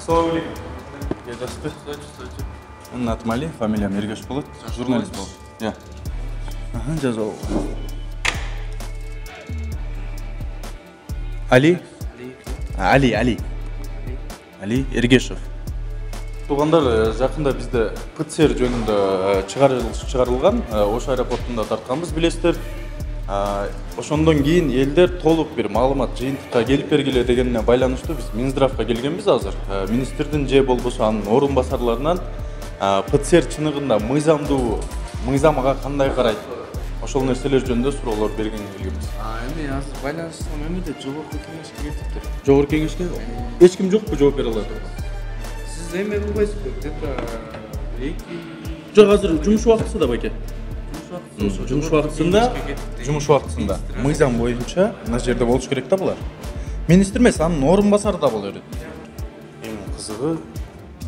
Ассалаумалейкум. Стойте. Менің атым Али, фамилиям Ергеш болады. Журналист бол. Иә. Жаза. Али Ергешев. Туғандар жақында бізде ПЦР жөнінде шығарылған, Ош аэропортында тартқанбыз, білесіздер. Ошондон кейін елдер толық бір маалымат жиынтыққа келіп бергиле дегеніне байланышты біз Минздравға келгенбиз азыр. Министрдің же болбосо анын орунбасарларынан ПЦР чыныгында мыйзамга кандай карайт? Ошол нерселер жөнүндө суроолор бергенге келгенбиз. Эми азыр байланыштан эмеде жогорку кеңешке кетиптир. Жогорку кеңешке эч ким жокпу жооп бере алат? Сиз эме кылбайсызбы? Где-то 2 Жок, азыр жумуш убактысында байке. Жумуш убактысында мыйзам боюнча мына жерде болуш керек да булар. Министр эмес, анын орунбасары да боло берет. Эң кызыгы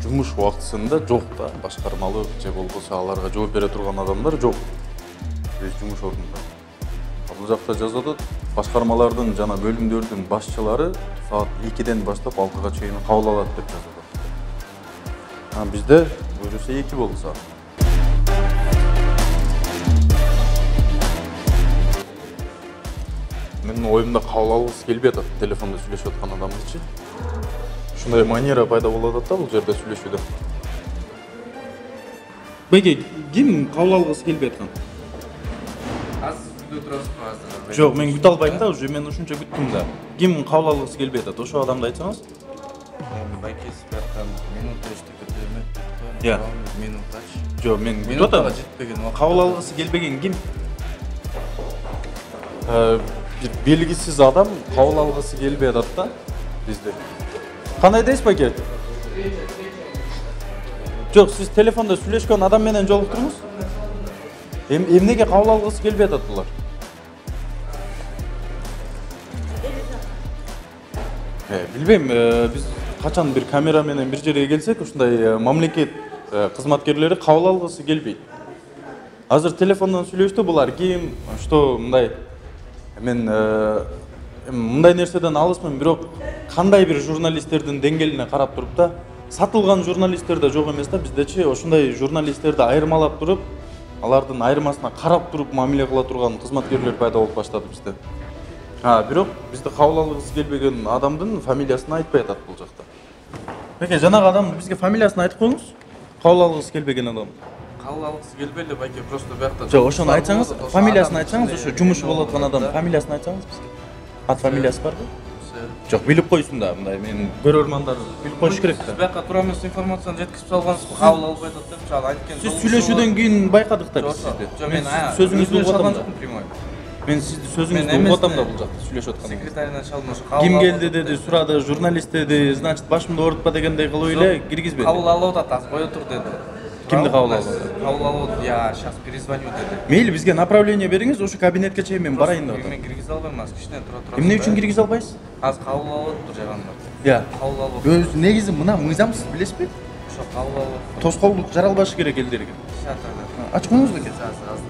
жумуш убактысында жок да, башкармалуу же болбосо аларга жооп бере турган адамдар жок. Жумуш ордунда. Бул жакта жазылат, башкармалардын жана бөлүмдөрдүн башчылары саат 2ден баштап 6га чейин кабыл алат деп жазылат. Бизде буюрса 2 болсо. Менин оюмда кабыл алгысы келбей атат, телефонда сүйлөшүп аткан адамдычы. Ушундай манера пайда болуп атат да бул жерде сүйлөшүүдө. Беги, ким кабыл алгысы келбей аткан? күтө турасызбы азыр? Жок, мен күтө албайм да, уже мен ушунча күттүм да. Ким кабыл алгысы келбей атат? Ошо адамды айтсаңыз. Байкес бияктан минута ишти күтөмөт. Иә. Минутач. Жок, мен күтүп атам. Кабыл алгысы келбеген ким? Белгисиз адам кабыл алгысы келбей атат да бизде. Кандай дейсиз байке? Жок, сиз телефонда сүйлөшкөн адам менен жолуктуруңуз. Эмнеге кабыл алгысы келбей атат булар? Билбейм, биз качан бир камера менен бир жерге келсек, ушундай мамлекет кызматкерлери кабыл алгысы келбейт. Азыр телефондон сүйлөштү булар ким, что мындай. Мен мындай нерседен алысмын, бирок кандай бир журналисттердин деңгээлине карап туруп да, сатылган журналисттер да жок эмес да, биздечи ошондой журналисттерди айырмалап туруп, алардын айырмасына карап туруп мамиле кыла турган кызматкерлер пайда болуп баштады бизде. Бирок бизде кабыл алгысы келбеген адамдын фамилиясын айтпай атат бул жакта. Беке, жанагы адам бизге фамилиясын айтып коюңуз. Кабыл алгысы келбеген адам. Кабыл алгысы келбейли, байке, просто биякта. Жок, ошону айтсаңыз, фамилиясын айтсаңыз, ошо жумуш болуп аткан адам фамилиясын айтсаңыз бизге. Ат фамилиясы барбы? Жок, билип койсун да, мындай мен көрөрмандар билип коюш керек да. Биякка туура эмес информацияны жеткизип салгансыз, кабыл албай атат деп чал айткен. Сиз сүйлөшүүдөн кийин байкадык да биз сизди. Жок, мен сөзүңүздү угуп атам да. прямой. Мен сизди сөзүңүздү угуп атам да бул жакта сүйлөшүп атканда. Секретарынан чалдым ошо кабыл. Ким келди деди, сурады, журналист деди, значит башымды оорутпа дегендей кылып эле киргизбеди. Кабыл алып атат, аз кое тур деди. Кимди кабыл алып атат? Кабыл алып, я сейчас перезвоню деди. Мейли, бизге направление бериңиз, ошо кабинетке чейин мен барайын деп атам. Мен киргизе албайм, аз кичине тура. Эмне үчүн киргизе албайсыз? Аз кабыл алып тур жаганда. Иә. Кабыл алып. Өз негизи мына мыйзамсыз билесизби? Ошо кабыл алып. Тоскоолдук жаралбашы керек элдерге. Ачкыңыз беке?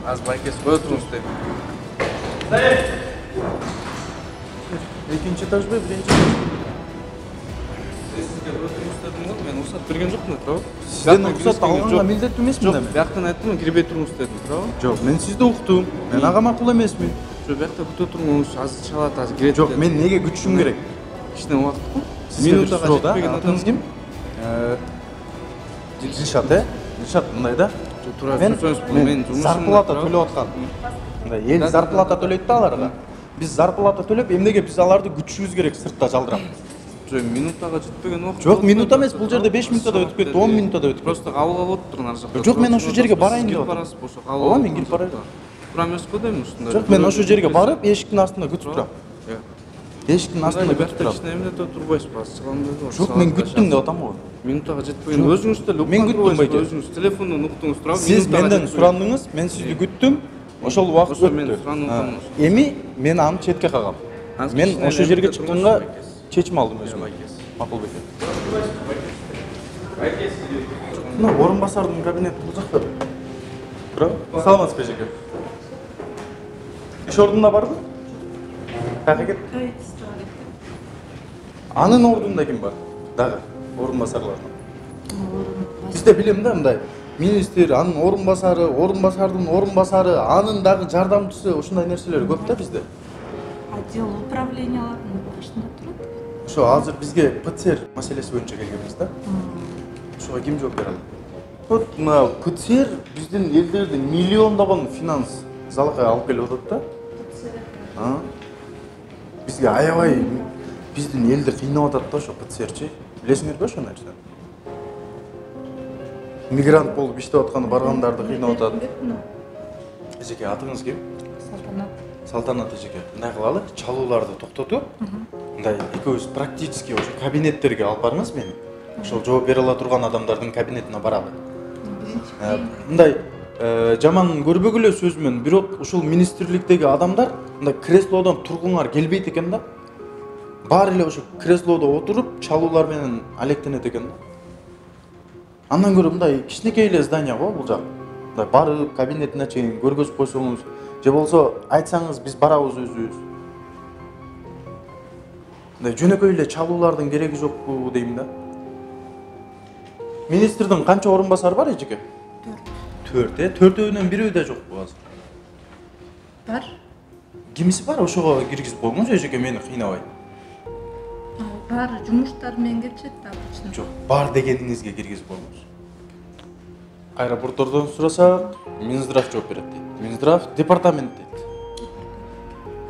Аз байкес кое туруңуз деди. Экинчи этажбы, биринчи этаж? Сизге кое туруңуз дедим го, мен уруксат берген жокмун, туурабы? Сизден уруксат алганга милдеттүү эмесмин да. Жок, бияктан айттым, кирбей туруңуз дедим, туурабы? Жок, мен сизди уктум. Мен ага макул эмесмин. Жок, биякта күтө туруңуз, азыр чалат, азыр кирет. Жок, мен неге күтүшүм керек? Кичине убакыт го. Минутага жетпеген атыңыз ким? Дилшат, Дилшат мындай да. Туура сөзсөз, мен жумушум. Зарплата төлөп аткан. Мындай эл зарплата төлөйт да аларга. Биз зарплата төлөп, эмнеге биз аларды күтүшүбүз керек сыртта жалдырап? Жок, минутага жетпеген убакыт. Жок, минута эмес, бул жерде 5 минутада өтүп кетти, 10 минутада өтүп кетти. Просто кабыл алып отурун ар жакта. Жок, мен ошол жерге барайын деп атам. Барасыз ошо кабыл. Ооба, мен кирип барайын. Туура эмес го дейм ушундай. Жок, мен ошол жерге барып, эшиктин астында күтүп турам. Эшиктин астында күтүп турам. Кичине эмнете турбайсызбы, чыгамды го. Жок, мен күттүм деп атам го. Минутага жетпеген өзүңүз деле мен күттүм байке. Өзүңүз телефондон уктуңуз турабы? Сиз менден сурандыңыз, мен сизди күттүм. Ошол убакыт өттү. Эми мен аны четке кагам. Мен ошол жерге чыкканга чечим алдым өзүм. Макул беке. Мына орунбасардын кабинети бул жакта. Тура. Саламатсызбы эжеке? Иш ордунда барбы? Кайга кетти? Анын ордунда ким бар? Дагы. орун басарларынан. Бизде билем да мындай министр, анын орун басардын орун басары, анын дагы жардамчысы ушундай нерселер көп да бизде. Отдел управлениялардын башында турат. Ошо азыр бизге ПЦР маселеси боюнча келгенбиз да. Ошого ким жооп бере алат? Вот мына ПЦР биздин элдердин миллиондогон финанс залга алып келип атат да. Бизге аябай биздин элди кыйнап атат да ошо ПЦРчи. Билесиңерби ошо нерсени? Мигрант болуп иштеп атканы баргандарды кыйнап атат. Эжеке, атыңыз ким? Салтанат. Салтанат эжеке. Мындай кылалы, чалууларды токтотуп, мындай экөөбүз практически ошо кабинеттерге алып барыңыз мени. Ошол жооп бере ала турган адамдардын кабинетине баралы. Мындай жаман көрбөгүлө сөз менен, бирок ушул министрликтеги адамдар мындай креслодон тургуңар келбейт экен да. Баары эле ошо креслодо отуруп, чалуулар менен алектенет экен да. Андан көрө мындай кичинекей эле здание го бул жак. Мындай барып кабинетине чейин көргөзүп койсоңуз, же болсо айтсаңыз биз барабыз өзүбүз. Мындай жөнөкөй эле чалуулардын кереги жокпу дейм да. Министрдин канча орун басары бар эжеке? 4. Төртөөнүн бирөө да жокпу азыр. Бар. Кимиси бар? Ошого киргизип койгоңуз эжеке, мени кыйнабай. Бар, жумуштар менен келишет да обычно. Жок, бар дегениңизге киргизип койгоңуз. Аэропорттордон сурасак, Минздрав жооп берет дейт. Минздрав департамент дейт.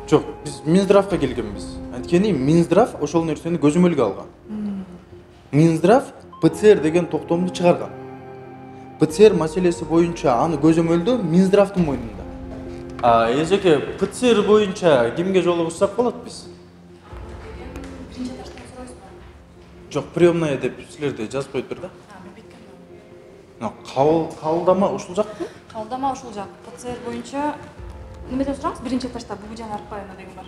Жок, биз Минздравга келгенбиз. Анткени Минздрав ошол нерсени көзөмөлгө алган. Минздрав ПЦР деген токтомду чыгарган. ПЦР маселеси боюнча аны көзөмөлдөө Минздравдын мойнунда. Эжеке, ПЦР боюнча кимге жолугушсак болот биз? Жок, приемная деп силерде жазып коюп бер да. Кабылдама ушул жакпы? Кабылдама ушул жак. ПЦР боюнча немеден сураңыз? Биринчи этажда Бубуджан Арпаевна деген бар.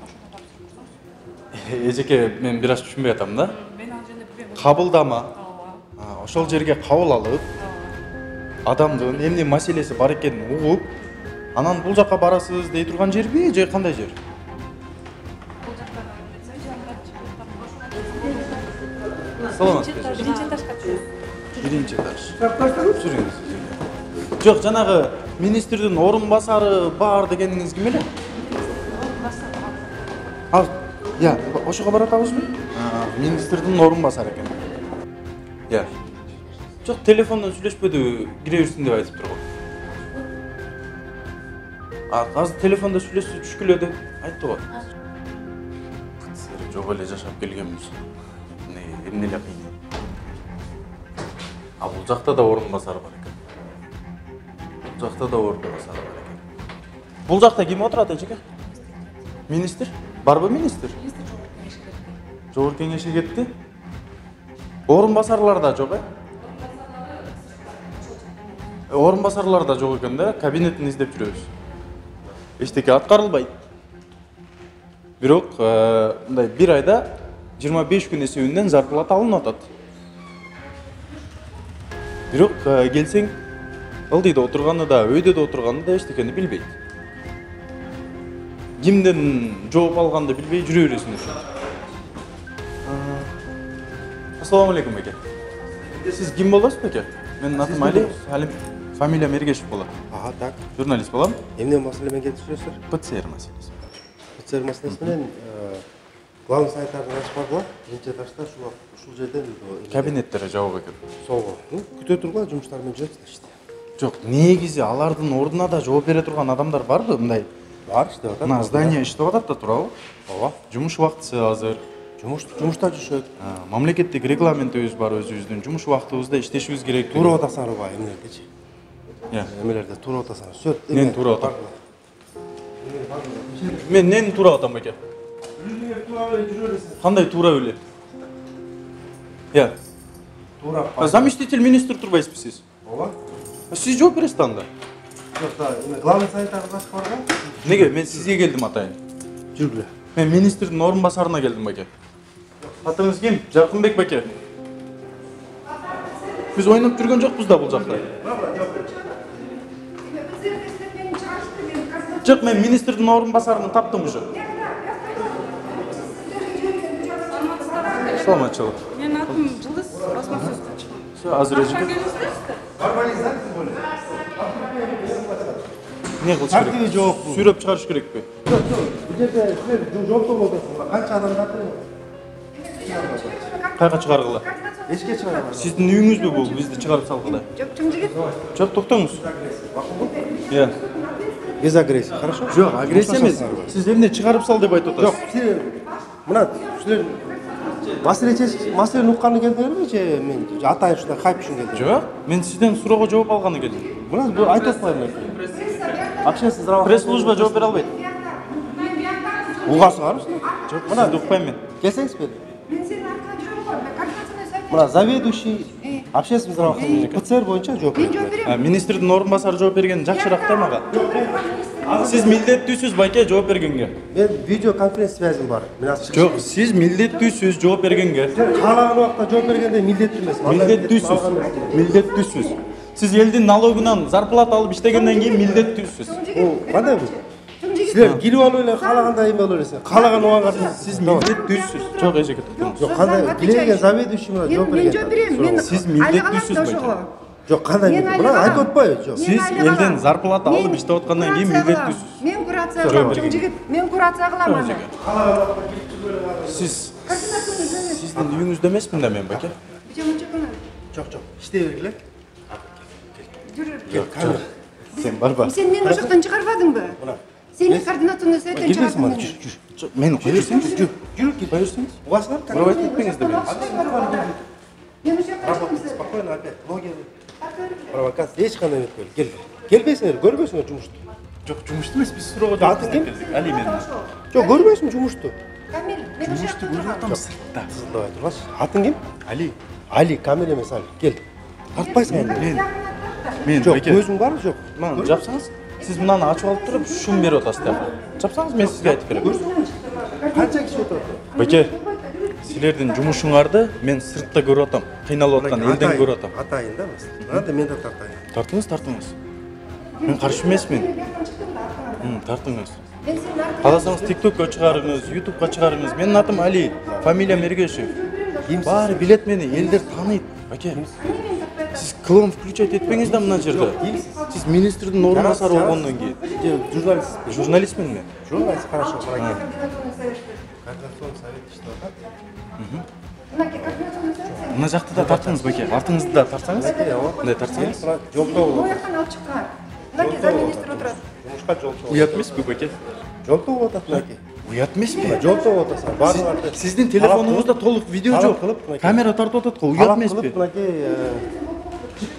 Ошондон тапшырып койсоңуз. Эжеке, мен бир аз түшүнбөй атам да. Мен ал жерде билбейм. Кабылдама. Ошол жерге кабыл алып, адамдын эмне маселеси бар экенин угуп, анан бул жакка барасыз дей турган жерби же кандай жер? Бул жакта Саламатсызбы? биринчи этажга түшүп. Биринчи этаж. Жүрүңүз. Жок, жанагы министрдин орун басары бар дегениңиз ким эле? Я, ошого баратабызбы? Министрдин орун басары экен. Я. Жок, телефондон сүйлөшпөдү, кире берсин деп айтып турган. Азыр телефондо сүйлөшүп түшкүлө деп айтты го. Сиз жок эле жашап келгенбиз. Эмне эле кыйын. Бул жакта да орун басары бар экен. Бул жакта да орун басары бар экен. Бул жакта ким отурат эжеке? Министр? Барбы министр? Жогорку кеңешке кетти. Орун басарлар да жок, Орун басарлар да жок экен да, кабинетин издеп жүрөбүз. Эчтеке аткарылбайт. Бирок, мындай бир айда 25 күн эсебинен зарплата алынып атат. Бирок келсең, ылдыйда отурганы да, өйдө да отурганы да эчтекени билбейт. Кимден жооп алганды билбей жүрө бересиң ошо. Ассаламу алейкум эке. Сиз ким болосуз беке? Менин атым Али, фамилиям Эргешев болот. Так. Журналист болом. Эмне маселе менен келип жүрөсүздөр? ПЦР маселеси. ПЦР маселеси менен главный санитардын ачып бардылар. Биринчи этажда ушул жерден Кабинеттери жабык экен. Солго. Күтө турган жумуштар менен жүрөт иште. Жок, негизи алардын ордуна да жооп бере турган адамдар барбы? Мындай Бар иштеп атат. мына здание иштеп атат да турабы? Ооба. Жумуш убактысы азыр. Жумушта жүрүшөт. Мамлекеттик регламентибиз бар өзүбүздүн. Жумуш убактыбызда иштешибиз керек. Туура атасары бар эмнелердечи. Эмелерде туура атасары сөт. Мен туура атам. Мен нени туура атам эке? Кандай туура биле? Туура. Заместитель министр турбайсызбы сиз? Ооба. Сиз жооп бересиз да анда. Жок, главный санитардын ачып барган. Неге? Мен сизге келдим атайын. Жүргүлө. Мен министрдин орун басарына келдим беке. Атыңыз ким? Жаркынбек беке. Биз ойноп жүргөн жокпуз да бул жакта. Жок, мен министрдин орун басарын таптым уже. Саламатчылык. Мен жылдыз басмасөздөн чыккан. Все, азыр эжеке. Не кылыш Тартиби керек? жок бул. Сүйрөп чыгарыш керекпи? Жок, жок. Бул жерде силер жооптоп отурсуңар. Канча адам жатыр? Кайга чыгаргыла? Эчке чыгарып. Сиздин үйүңүзбү бул бизди чыгарып салгыла? Жок, чың жигит. Жок, токтоңуз. Иә. Без агрессии, хорошо? Жок, агрессия эмес. Сиз эмне чыгарып сал деп айтып Жок, атасыз. силер мына силер маселени укканы келдиңерби же мен атайын ушундай хайп үчүн келдим? Жок, мен сизден суроого жооп алганы келдим. Мына бул айтып атпаймынбы? Общественный здравоохранение. Пресс-служба жооп бере албайт. Угасыңарбы силер? Жок, сизди укпайм мен. Келсеңиз бери. Мен сени аркан жүрөм го. Координацияны сайт. Мына заведующий общественный здравоохранение ПЦР боюнча жооп Мен берет. жооп берем. Министрдин орун басары жооп берген жакшыраак да мага. Сиз милдеттүүсүз байке жооп бергенге. Мен видеоконференц связим бар. Мен азыр Жок, сиз милдеттүүсүз жооп бергенге. каалаган убакта жооп бергенде милдеттүү эмес. Милдеттүүсүз. Сиз элдин налогунан зарплата алып иштегенден кийин милдеттүүсүз. Кандай бул? Силер кирип алып эле каалагандай эме боло бересиңер. Каалаган убагыңа Сиз милдеттүүсүз. Жок, эжеке токтоңуз. Жок, кандай килеген заведующий менен жооп Мен жооп берем. берген. Мен Сиз милдеттүүсүз байке. Жок, кандай Мен мына айлык айтып алам. атпайбы? Жок. Сиз элден зарплата алып иштеп аткандан кийин милдеттүүсүз. Мен курация Жооп кылам, берген. чың жигит. Мен курация кылам аны. Сиз сиздин үйүңүздө эмесмин да мен байке. Жок, жок. Иштей бергиле. Жок, сен барба. Сен мени ошоктон чыгарбадыңбы? Сени координационный советтен Келбейсиңби? чыгардым. Жок, мени койсоңуз. Жүрүп кел. Койсоңуз. Угасыңар? Бура айтып кетпеңиз да мен. Мен ошо жакка Работай спокойно опять. Ноги. Провокация эч кандай эметпейли. Кел. Келбейсиңер, көрбөйсүңөр жумушту. Жок, жумушту эмес, биз суроого Атың жооп ким? келдик. Али мен. Жок, көрбөйсүңбү жумушту? Камил, мен ошо жакта Көрүп тургам. атам сыртта. Сыздабай тургачы. Атың ким? Али, Али, Камил эмес Али. Кел. Тартпайсың аны. мен Жок, байке. көзүң барбы, жок? Мана жапсаңыз, сиз мынаны ачып алып туруп, шум берип атасыз да. Жапсаңыз, мен сизге айтып берем. Канча киши отурат? Байке, силердин жумушуңарды мен сыртта көрүп атам. Кыйналып аткан элден көрүп атам. Атайын да эмес. Анда мен да тартайын. Тартыңыз, тартыңыз. Мен каршы эмесмин. Тартыңыз. Мен сени аркан Кааласаңыз TikTokко чыгарыңыз, YouTubeга чыгарыңыз. Менин атым Али, фамилиям Эргешев. Баары билет мени, элдер тааныйт. Байке, сиз клоун включать этпеңиз да мына жерде. Сиз министрдин орун басары болгондон кийин. Журналист. Журналистмин мен. Журналист, хорошо, координационный совет. Координационный совет иштеп атат. Мынакей координационный совет. Мына жакты да тартыңыз байке. Артыңызды да тартсаңыз. Мындай тартсаңыз. Жолтоо Бул болот. жактан алып чыккан. Мынакей замминистр отурат. Жумушка жолтоо. Уят эмеспи байке? Жолтоо болот атат мынакей. Уят эмеспи? Жолтоо болот атат. Баардыгы Сиздин телефонуңузда толук видео талап жок. кылып, мынакей. Камера тартып атат го. Уят эмеспи? Мынакей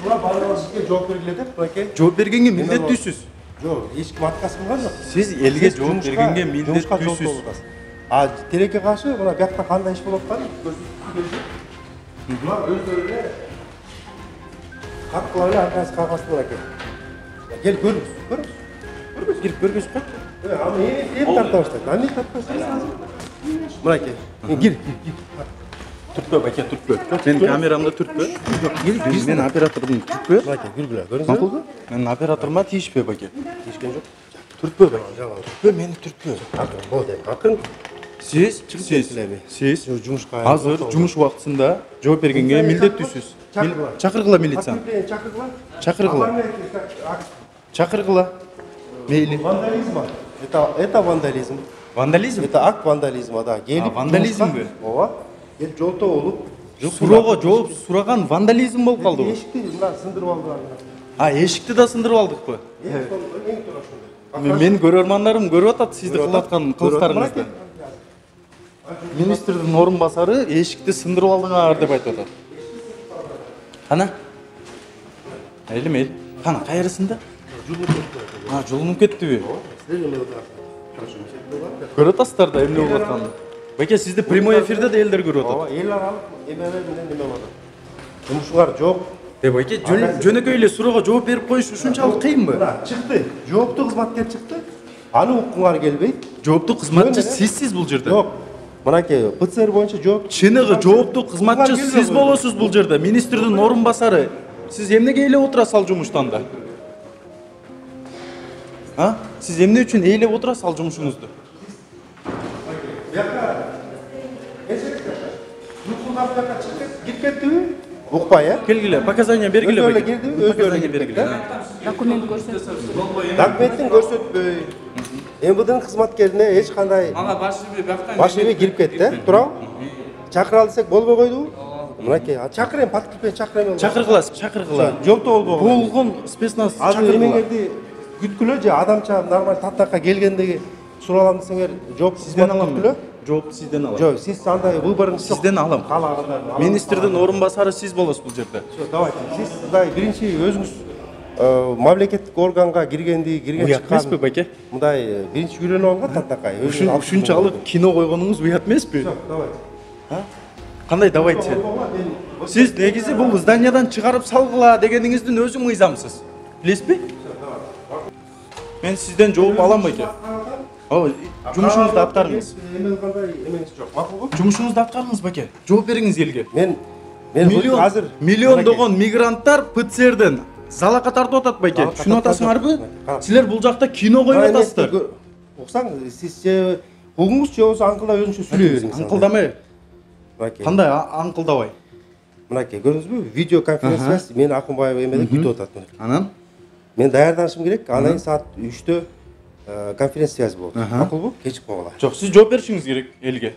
баардыгы сизге жооп бергиле деп мынакей. Жооп бергенге милдеттүүсүз. Жок, эч ким отказ кылган жок. Сиз элге жооп бергенге милдеттүүсүз. А тилекке каршы мына биякта кандай иш болуп атканын көрсөтүп мына өздөрү эле кат кылып эле аркасы кагазды мынакей. Кел көрүңүз, көрүңүз. Кирип көргөзүп кайт. Аны эми тарта баштайт. Аны тартпайсыңыз азыр. Мынакей. Кир. Түртпө байке, түртпө. Менин камерамды түртпө. Мен оператордун түртпө. Мынакей киргиле. Көрүңүзбү? Макулбу? Менин операторума тийишпе байке. Тишкен жок. Түртпө байке. Түртпө, мени түртпө. Акырын болду эми. Акырын. Сиз Жумушка азыр жумуш убактысында жооп бергенге милдеттүүсүз. Чакыргыла милицияны. Чакыргыла. Чакыргыла. Мейли. Вандализм. Это вандализм. Вандализм? Это акт вандализма, да. Келип вандализмби? Ооба. Кел жолтоо болуп. Суроого жооп сураган вандализм болуп калды бу. Эшикти мына сындырып алдылар. Эшикти да сындырып алдыкпы? Эң туура ошондой. Менин көрөрмандарым көрүп атат сизди кылып аткан кылыктарыңызды. Министрдин орун басары эшикти сындырып алдыңар деп айтып атат. Кана? Мейли. Кана, кайрысында? Жолунуп кеттиби? Көрүп атасыздар да эмне болуп атканын. Байке, сизди прямой эфирде да элдер көрүп атат. Ооба, эл аралык эмелер менен неме болот. Жумушуңар жок. Байке, жөнөкөй эле суроого жооп берип коюш ушунчалык кыйынбы? Мына чыкты. Жооптуу кызматкер чыкты. Аны уккуңар келбейт. Жооптуу кызматчы сизсиз бул жерде. Жок. Мынакей ПЦР боюнча жооп. Чыныгы жооптуу кызматчы сиз болосуз бул жерде. Министрдин орун басары. Сиз эмнеге эйлеп отурасыз ал жумуштан да? Сиз эмне үчүн эйлеп отурасыз ал жумушуңузду? Бияка. Нутундан бияка чыкты. кирип кеттиби? Укпай, э? Келгиле, показания бергиле. Өзү эле кирдиби? Өзү эле Показания кирип бергиле. кетти. Документ көрсөтүп. Документин көрсөтпөй. МВДнын кызматкерине эч кандай Мага башчы бияктан баш эме кирип кетти, э? Туурабы? Чакыра десек болбой койдубу? Мынакей, чакырайын, подкрепение чакырайын. Чакыргыла. Жокто болбогон. Болгон спецназ Азыр чакыргыла. эмеңерди күткүлө же адамча нормаль таптакка келгендеги суралам десеңер жооп Сизден алам. күткүлө. Жооп сизден алам. Жок, сиз андай выборыңыз жок. Сизден алам. Каалагандар. Министрдин орун басары сиз болосуз бул жерде. Давайте. Сиз мындай биринчи өзүңүз мамлекеттик органга кирген Уят эмеспи, чыккан байке? мындай биринчи үйрөнүп алган таптакай. Ушунчалык кино койгонуңуз уят эмеспи? Давайте. Кандай давайте? Сиз негизи бул зданиядан чыгарып салгыла дегениңиздин өзү мыйзамсыз. Билесизби? Мен сизден жооп алам байке. Ооба, жумушуңузду аткарыңыз. Эме кандай эмеңиз жок. Макулбу? Жумушуңузду аткарыңыз байке. Жооп бериңиз элге. Мен азыр Миллиондогон мигранттар ПЦРден залакка тартып атат байке. Түшүнүп атасыңарбы? Силер бул жакта кино коюп атасыздар. Уксаң, сиз же угуңуз же болсо аңкылдап өзүңүзчө сүйлөй бериңиз. Аңкылдамай. Мынакей. Кандай аңкылдабай? Мынакей, көрдүңүзбү? Видео конференциясы мени Акунбаев эмеде күтүп атат. Анан Мен даярданышым керек. Анан саат 3-тө конференция связь болот. Макулбу? Кечип койгула. жок, сиз жооп беришиңиз керек элге.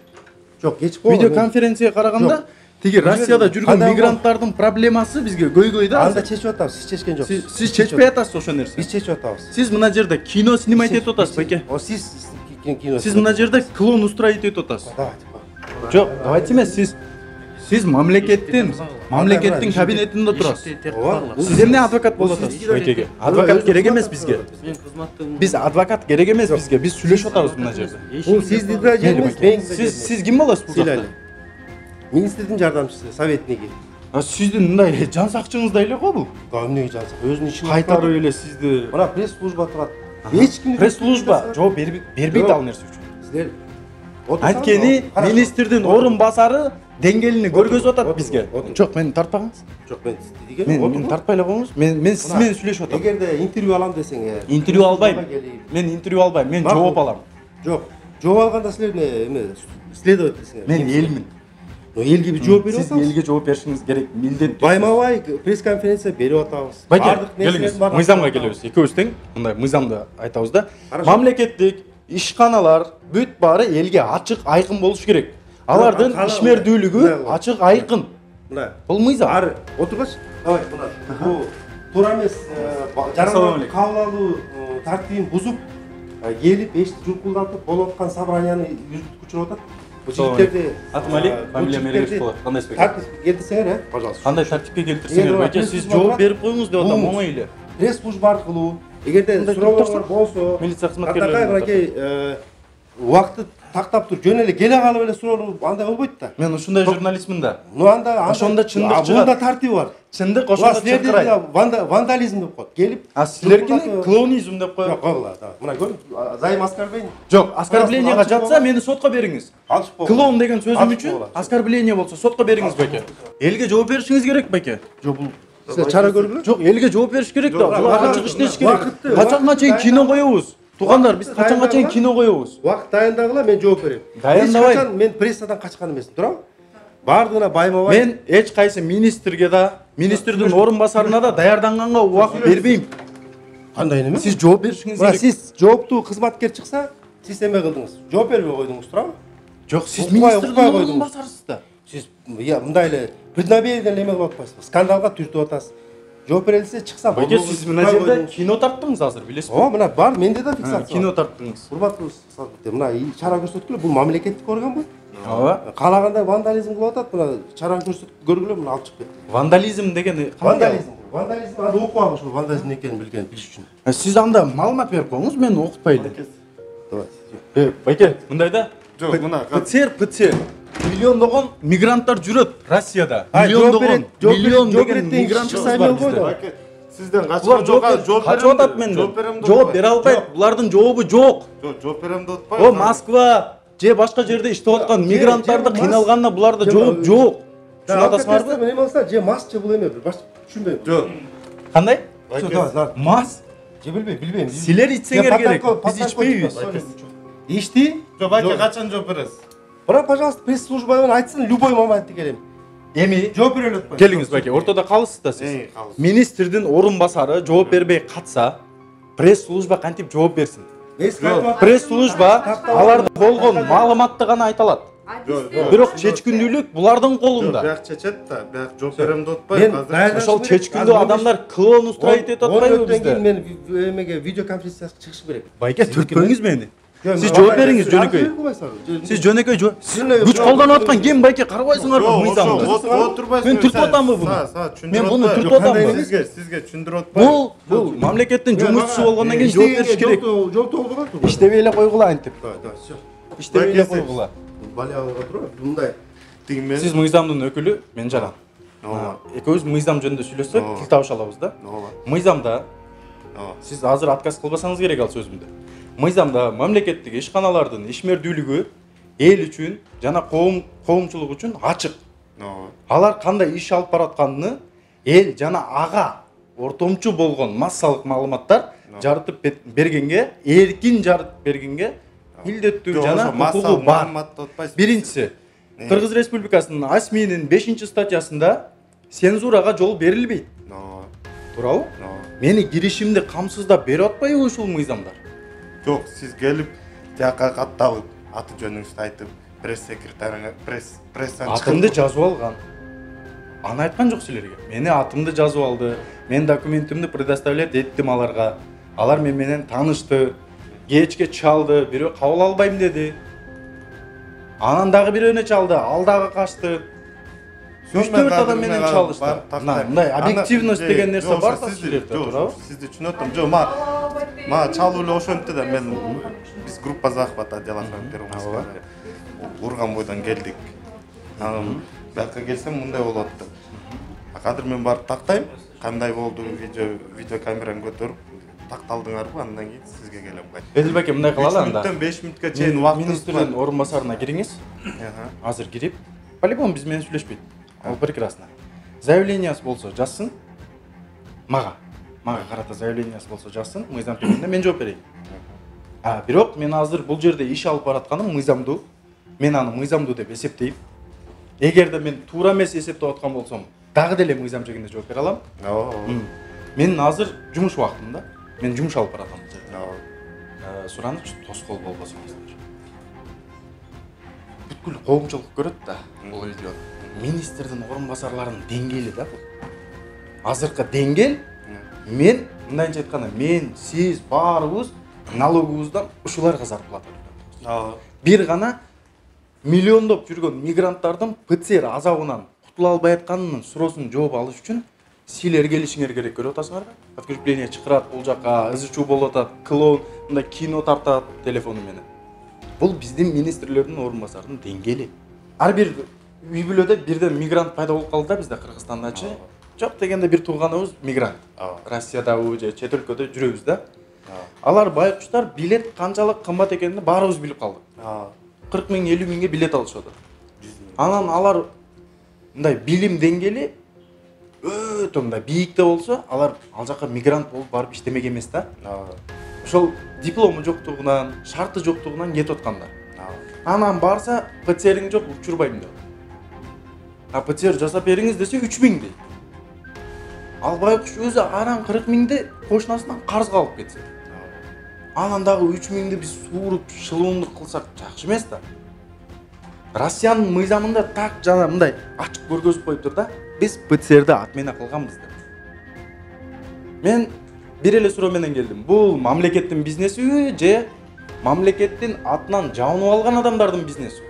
Жок, кечип койгула. Видео конференцияга караганда тиги Россияда жүргөн мигранттардын проблемасы бизге көйгөй да. Анда чечип атабыз, сиз чечкен жоксуз. Сиз чечпей атасыз ошол нерсе. Биз чечип атабыз. Сиз мына жерде кино снимать етип атасыз байке. О, сиз кино. Сиз мына жерде клон устроить етип атасыз. Давайте. Жок, давайте эмес, сиз мамлекеттин кабинетинде турасыз. Сиз эмне адвокат болуп атасыз байкеге? Адвокат керек эмес бизге. мен кызматтын Биз адвокат керек эмес бизге. Биз сүйлөшүп атабыз мына жерде. Бул сиздин да жериңиз, менин да Сиз ким болосуз бул жакта? Министрдин жардамчысы, советниги. Сиздин мындай жан сакчыңыздай эле го бул. Эмнеге жансак, өзүнүн ишин Кайтарып эле сизди. Мына пресс-служба турат. Эч ким Пресс-служба жооп бербейт ал нерсе үчүн. Силер Анткени министрдин орун басары деңгээлини көргөзүп атат бизге. Жок, мени тартпаңыз. Жок, мен Мен тартпай эле коюңуз. Мен сиз менен сүйлөшүп атам. Эгерде интервью алам десең, Интервью албайм. Мен интервью албайм. Мен жооп алам. Жок, жооп алганда силер эме следовательсиңер. Мен элмин. Но элге биз жооп берип Сиз атабыз. элге жооп беришиңиз керек. Милдет. Байма-бай пресс-конференция берип атабыз. Байке, келиңиз. Мыйзамга келебиз. Экөөбүз тең. Мындай мыйзамды айтабыз да. Мамлекеттик ишканалар бүт баары элге ачык, айкын болуш керек. Алардын ишмердүүлүгү ачык, айкын. Мына Бул мыйзам. ары отургач, давай мына. Бул туура эмес, жарандар кабыл алуу тартибин бузуп, келип эшти журкулдатып болуп аткан собранияны жүргүзүп атат. Бул жигиттерди Атым Али, фамилия Мерегеш болот. Кандай спектакль? тартипке келтирсеңер, пожалуйста. Кандай тартипке келтирсеңер байке, сиз жооп берип коюңуз деп атам, оңой эле. Пресс-служба аркылуу, эгерде суроолор болсо, милиция кызматкерлери атакай мынакей убакытты тактап туруп жөн эле келе калып эле суроолор андай болбойт да. Мен ушундай журналистмин да. Ну анда Ошондо чындык чыгат. Мында тартиби бар. Чындык Ошондо ошондо чыкырайт. вандализм деп коет. Келип, Силеркини клоунизм деп коет. жок, койгула. Мына көр, заим оскорбление. Жок, оскорблениега жатса мени сотко бериңиз. Алышып койгула. Клоун деген сөзүм үчүн оскорбление болсо сотко бериңиз байке. Элге жооп беришиңиз керек байке. Жок, бул силер чара көргүлө. Жок, элге жооп бериш керек да. Булар ачык иштеш керек. Вакытты, Качанга чейин кино коебуз? Туугандар, биз качанга чейин кино коебуз? Убакыт дайындагыла, мен жооп берем. Даянабай. Мен прессадан качкан эмесмин, туурабы? Бардыгына байма-бай. Мен эч кайсы министрге да, министрдин орун басарына да даярданганга убакыт бербейм. Кандай неме? Сиз жооп беришиңиз Мына керек. сиз жооптуу кызматкер чыкса, сиз эме кылдыңыз. Жооп бербей койдуңуз, туурабы? Жок, сиз Укпай министрдин орун койдуңуз. басарысыз да. Сиз мындай эле преднамеренно эме кылып атпайсызбы? Скандалга түртүп атасыз. Жооп бере элсе чыкса, Байке, сиз мына жерде кино тарттыңыз азыр, билесизби? О, мына бар, менде да фиксация. Кино тарттыңыз. Урматтуу садыктар, мына чара көрсөткүлө, бул мамлекеттик орган бу. Ооба. Каалагандай вандализм кылып атат, мына чара көргүлө, мына алып чыгып кетти. Вандализм деген Вандализм. Вандализм аны окуп ушул вандализм экенин билиш үчүн. Сиз анда маалымат берип коюңуз, мен окутпай эле. Давай. Байке, мындай да. жок мына ПЦР. Миллиондогон мигранттар жүрөт Россияда. Миллион Миллион деген мигрант мигрант чыкса бар эме бизде. болбойду. Сизден Булар качкан жок, жооп качып атат менден. Жооп бере албайт. Булардын жообу жок. жооп берем деп атпайбы? О, Москва же башка жерде иштеп аткан мигранттарды кыйналганына буларда жооп жок. Түшүнүп атасыңарбы? Мен эме болса, же мас же бул эме, баш түшүнбөйм. Жок. Кандай? Давай, Мас. же билбейм. Силер ичсеңер керек. Биз ичпейбиз. Ичти? Жок, байке качан жооп бересиз? Бара, пожалуйста, пресс-служба менен айтсын, любой моментте келем. эми жооп бере алат. келиңиз байке, ортодо калысыз да сиз. калыс. Министрдин орун басары жооп бербей катса, пресс служба кантип жооп берсин? Пресс служба аларда болгон маалыматты гана айта алат. Бирок чечкиндүүлүк булардын колунда. Бияк чечет да, бияк жооп берем деп атпайбы. Мен Ошол чечкиндүү адамдар клоун устроить этип атпайбы бизде? мен эмеге видео конференцияга чыгыш керек. Байке түртпөңүз мени. Сиз жооп бериңиз жөнөкөй. Сиз жөнөкөй күч колдонуп аткан ким байке, карабайсыңарбы мыйзамды? Отурбайсың. Мен түртүп атамбы буну? Мен буну түртүп атамбы? Сизге түшүндүрүп атпайбы. Бул мамлекеттин жумушчусу болгондон кийин жооп бериш керек. Жооп болгон. Иштебей эле койгула антип. Всё. Иштебей эле койгула. Балиялга туруп, мындай. Тигмен. Сиз мыйзамдын өкүлү, мен Жаран. Ооба. Экөөбүз мыйзам жөнүндө сүйлөшсөк, тил табыша алабыз да. Ооба. Мыйзамда Ооба. сиз азыр отказ кылбасаңыз керек ал сөзүмдү. Мыйзамда мамлекеттик ишканалардын ишмердүүлүгү эл үчүн жана коомчулук үчүн ачык. Ооба. Алар кандай иш алып баратканын эл жана ага ортомчу болгон массалык маалыматтар жарытып бергенге, эркин жарытып бергенге милдеттүү жана укугу бар. Биринчиси, Кыргыз Республикасынын АСМИнин 5-статьясында цензурага жол берилбейт. Ооба. Туурабы? Ооба. Мени киришимди камсыздап берип атпайбы ушул мыйзамдар? Жок, сиз келип тияка катталып, аты жөнүңүздү айтып, пресс секретарыңа, пресстен Атымды жазып алган. Аны айткан жок силерге. Мени атымды жазып алды. Мен документимди предоставлять эттим аларга. Алар менен таанышты. Кечке чалды, бирөө кабыл албайм деди. Анан дагы бирөөнө чалды, ал дагы качты. 3-4 адам менен чалышты. Мындай объективность деген нерсе бар да силерде, туурабы? Сизди түшүнөт атам. Жок, мага чалуу эле ошентти да, мен биз группа захвата дела фронтира урган бойдон келдик. Анан бияка келсем мындай болот деп. Азыр мен барып тактайм, кандай болду, видео камераны көтөрүп такталдыңарбы, андан кийин сизге келем кайт. Эдилбек мындай кылалы анда. 5 мүнөткө чейин убактыңыз Министрдин орун басарына кириңиз. Азыр кирип, по-любому биз менен сүйлөшпөйт. Ал прекрасно. Заявлениясы болсо жазсын. Мага карата заявлениясы болсо жазсын. Мыйзам түрүндө мен жооп берейин. Бирок мен азыр бул жерде иш алып баратканым мыйзамдуу. Мен аны мыйзамдуу деп эсептейм. Эгерде мен туура эмес эсептеп аткан болсом, дагы деле мыйзам жегинде жооп бере алам. Мен азыр жумуш убактымда. Мен жумуш алып баратам бул жерде. Суранычы тоскоол болбосоңуздар. Бүткүл коомчулук көрөт да бул видеону. Министрдин орун басарларынын деңгээли да бул. Азыркы деңгэл мен мындайча айтканда мен, сиз баарыбыз налогубуздан ушуларга зарплата төлөйбүз. Бир гана миллиондоп жүргөн мигранттардын ПЦР азабынан кутула албай атканынын суроосун жооп алыш үчүн силер келишиңер керек, көрүп атасыңарбы? Подкрепление чакырат бул жака, ызы-чуу болуп атат, клоун мындай кино тартат телефону менен. Бул биздин министрлердин орун басарынын деңгээли. Ар бир үй бүлөдө бирден мигрант пайда болуп калды да бизде Кыргызстандачы. Жок дегенде бир тууганыбыз мигрант. Россиядабы же чет өлкөдө жүрөбүз да. Алар байкуштар билет канчалык кымбат экенин баарыбыз билип калдык. 40 миң, 50 миңге билет алышат. Анан алар мындай билим деңгээли өтө мындай бийикте болсо, алар ал жака мигрант болуп барып иштемек эмес да. Ошол диплому жоктугунан, шарты жоктугунан кетип аткандар. Анан барса, ПЦРиң жок, учурбайм деп. ПЦР жасап бериңиз десе 3 миң дейт. Ал байкуш өзү аран 40 миңди кошунасынан карызга алып кетсе. Анан дагы 3 миңди биз сууруп, шылуундук кылсак жакшы эмес да. Россиянын мыйзамында так жана мындай ачык көргөзүп коюптур да. Биз ПЦРди отмена кылганбыз деп. Мен бир эле суроо менен келдим. Бул мамлекеттин бизнесиби же мамлекеттин атынан жабынып алган адамдардын бизнесиби?